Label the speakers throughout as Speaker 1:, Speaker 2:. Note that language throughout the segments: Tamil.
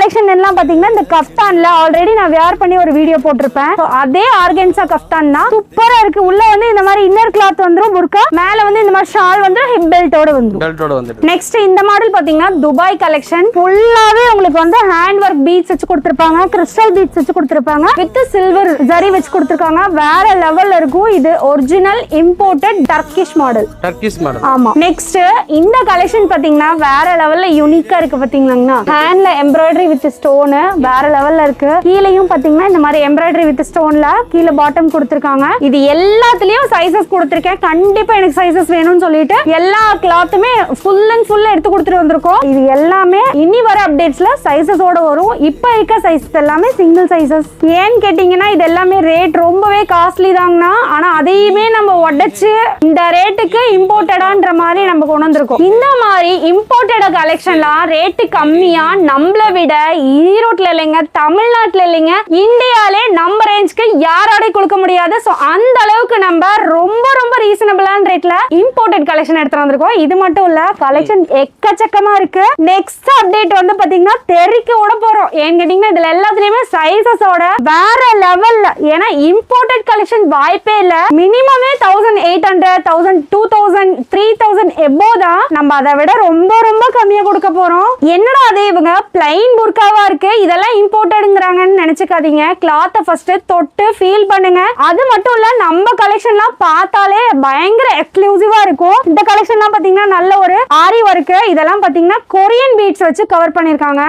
Speaker 1: கலெக்ஷன் எல்லாம் பாத்தீங்கன்னா இந்த கஃப்தான்ல ஆல்ரெடி நான் வேர் பண்ணி ஒரு வீடியோ போட்டிருப்பேன். அதே ஆர்கன்சா கஃப்தான் தான் சூப்பரா இருக்கு. உள்ள வந்து இந்த மாதிரி இன்னர் கிளாத் வந்துரும் புர்கா, மேல வந்து இந்த மாதிரி ஷால் வந்து ஹிப் பெல்ட்டோட வந்துரும். நெக்ஸ்ட் இந்த மாடல் பாத்தீங்கன்னா துபாய் கலெக்ஷன். ஃபுல்லாவே உங்களுக்கு வந்து ஹேண்ட் ஒர்க் பீட்ஸ் வச்சு கொடுத்திருப்பாங்க, கிறிஸ்டல் பீட்ஸ் வச்சு கொடுத்திருப்பாங்க, வித் சில்வர் ஜரி வச்சு கொடுத்திருக்காங்க. வேற லெவல்ல இருக்கும். இது ஒரிஜினல் இம்போர்ட்டட் டர்க்கிஷ் மாடல். ஆமா. நெக்ஸ்ட் இந்த கலெக்ஷன் பாத்தீங்கன்னா வேற லெவல்ல யூனிக்கா இருக்கு. பாத்தீங்கன்னா ஹேண்ட்ல எம்ப்ராய்டரி வித் ஸ்டோன் வேற லெவல்ல இருக்கு. கீழேயும் பாத்தீங்கன்னா இந்த மாதிரி எம்ப்ராய்டரி வித் ஸ்டோன்ல கீழே பாட்டம் கொடுத்திருக்காங்க. இது எல்லாத்துலயும் சைஸஸ் கொடுத்திருக்கேன். கண்டிப்பா எனக்கு சைஸஸ் வேணும்னு சொல்லிட்டு எல்லா கிளாத்துமே ஃபுல் அண்ட் ஃபுல் எடுத்து கொடுத்துட்டு வந்திருக்கோம். இது எல்லாமே இனி வர அப்டேட்ஸ்ல சைஸஸோட வரும். இப்ப இருக்க சைஸஸ் எல்லாமே சிங்கிள் சைஸஸ். ஏன்னு கேட்டீங்கன்னா இது எல்லாமே ரேட் ரொம்பவே காஸ்ட்லி தாங்கண்ணா. ஆனா அதையுமே நம்ம உடைச்சு இந்த ரேட்டுக்கு இம்போர்ட்டடான்ற மாதிரி நம்ம கொண்டு வந்திருக்கோம். இந்த மாதிரி இம்போர்ட்டட் கலெக்ஷன்லாம் ரேட்டு கம்மியா நம்மள விட ஈரோட்ல இல்லைங்க, தமிழ்நாட்டுல இல்லைங்க, இந்தியாலே நம்ம ரேஞ்சுக்கு யாராலையும் கொடுக்க முடியாது. சோ அந்த அளவுக்கு நம்ம ரொம்ப ரொம்ப ரீசனபிளான ரேட்ல இம்போர்ட்டட் கலெக்ஷன் எடுத்து வந்திருக்கோம். இது மட்டும் இல்ல, கலெக்ஷன் எக்கச்சக்கமா இருக்கு. நெக்ஸ்ட் அப்டேட் வந்து பாத்தீங்கன்னா தெறிக்க விட போறோம். ஏன்னு கேட்டீங்கன்னா இதுல எல்லாத்துலயுமே சைஸஸோட வேற லெவல்ல. ஏன்னா இம்போர்ட்டட் கலெக்ஷன் வாய்ப்பே இல்ல. மினிமமே 1800, 1000, 2000, 3000 எபோ தான். நம்ம அதை விட ரொம்ப ரொம்ப கம்மியா கொடுக்க போறோம். என்னடா அதே இவங்க பிளைன் புர்காவா இருக்கு, இதெல்லாம் இம்போர்ட்டட்ங்கறாங்கன்னு நினைச்சுக்காதீங்க. கிளாத்தை ஃபர்ஸ்ட் தொட்டு ஃபீல் பண்ணுங்க. அது மட்டும் இல்ல, நம்ம கலெக்ஷன்லாம் பார்த்தாலே பயங்கர எக்ஸ்க்ளூசிவா இருக்கும். இந்த கலெக்ஷன்லாம் பாத்தீங்கன்னா நல்ல ஒரு ஆரி ஒர்க், இதெல்லாம் பாத்தீங்கன்னா கொரியன் பீட்ஸ் வச்சு கவர் பண்ணிருக்காங்க.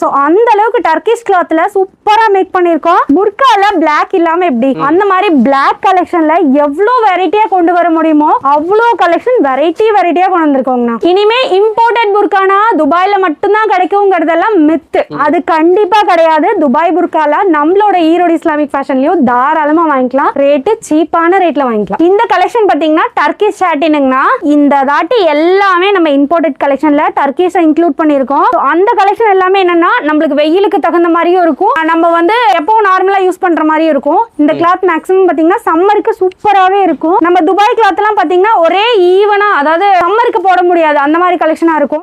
Speaker 1: சோ அந்த அளவுக்கு டர்க்கிஷ் கிளாத்ல சூப்பரா மேக் பண்ணிருக்கோம். புர்கால பிளாக் இல்லாம எப்படி, அந்த மாதிரி பிளாக் கலெக்ஷன்ல எவ்வளவு வெரைட்டியா கொண்டு வர முடியுமோ அவ்வளவு கலெக்ஷன் வெரைட்டியா கொண்டு வந்திருக்கோங்க. இனிமே இம்போர்ட்டட் புர்கானா துபாயில மட்டும்தான் கிடைக்கும்ங்கிறதெல்லாம் மித்து. அது கண்டிப்பா கிடையாது. துபாய் புர்கால நம்மளோட ஈரோடு இஸ்லாமிக் ஃபேஷன்லயும் தாராளமா வாங்கிக்கலாம். ரேட்டு சீப்பான ரேட்ல வாங்கிக்கலாம். இந்த கலெக்ஷன் பாத்தீங்கன்னா டர்க்கிஷ் சாட்டினுங்கனா, இந்த தாட்டி எல்லாமே நம்ம இம்போர்ட்டட் கலெக்ஷன்ல டர்க்கிஷ் இன்க்ளூட் பண்ணிருக்கோம். அந்த கலெக்ஷன் எல்லாமே என்னன்னா நம்மளுக்கு வெயிலுக்கு தகுந்த மாதிரியும் இருக்கும், நம்ம வந்து எப்பவும் நார்மலா யூஸ் பண்ற மாதிரியும் இருக்கும். இந்த கிளாத் மேக்ஸிமம் பாத்தீங்கன்னா சம்மருக்கு சூப்பராவே இருக்கும். நம்ம துபாய் கிளாத் எல்லாம் பாத்தீங்கன்னா ஒரே ஈவனா, அதாவது சம்மருக்கு போட முடியாது அந்த மாதிரி கலெக்ஷனா இருக்கும்.